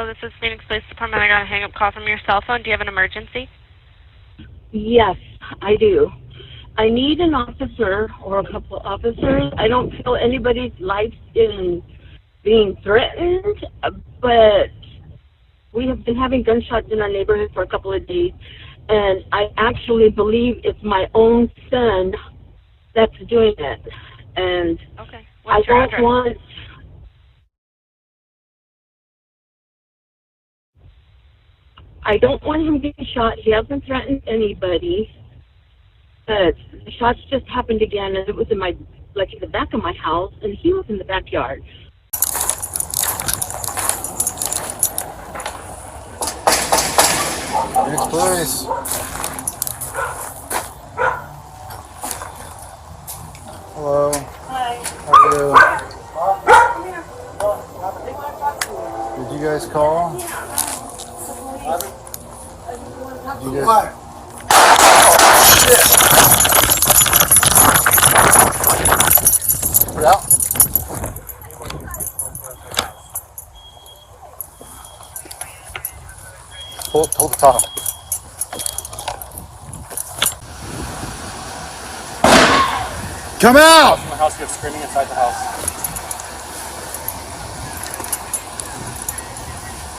Hello, this is Phoenix Police Department. I got a hang-up call from your cell phone. Do you have an emergency? Yes, I do. I need an officer or a couple of officers. I don't feel anybody's life is being threatened, but we have been having gunshots in our neighborhood for a couple of days, and I actually believe it's my own son that's doing it. And okay. I don't want... I don't want him getting shot. He hasn't threatened anybody. But the shots just happened again, and it was in my, like, in the back of my house, and he was in the backyard. Phoenix Police. Hello. Hi. How are you? Did you guys call? Did you guys... Put it out. Hold the top. Come out! My house, you're screaming inside the house.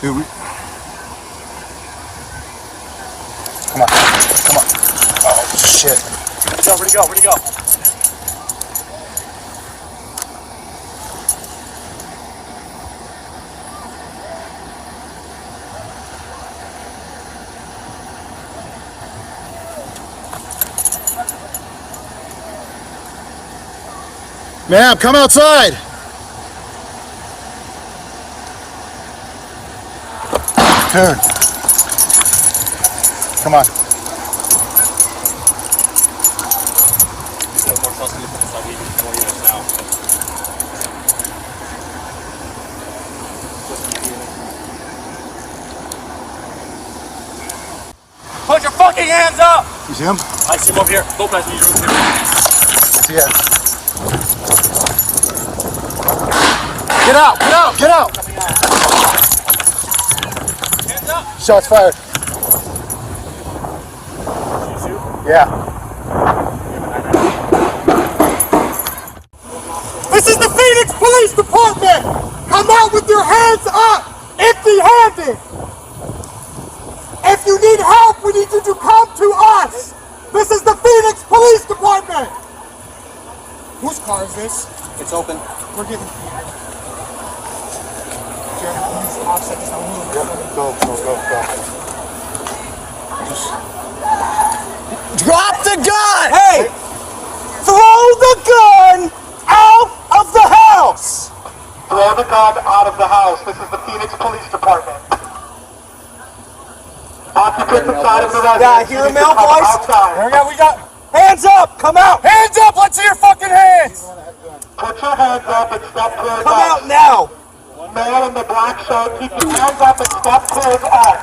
Dude, we... Come on. Come on. Oh, shit. Where'd he go? Where'd he go? Ma'am, come outside! Dude. Come on. Put your fucking hands up! You see him? I see him over here. Lopez, need your room. Yeah. Get out! Get out! Get out! Hands up! Shots fired. Yeah. This is the Phoenix Police Department! Come out with your hands up! Empty-handed! If you need help, we need you to come to us! This is the Phoenix Police Department! Whose car is this? It's open. We're getting... Offset this on you. Go. Drop the gun! Hey! Throw the gun out of the house! Throw the gun out of the house. This is the Phoenix Police Department. Occupants inside of the residence. Yeah, I hear a male voice. Outside. We got... Hands up! Come out! Hands up! Let's see your fucking hands! Put your hands up and step clear. Come out now! Male in the black shirt, keep your hands up and step clear of us.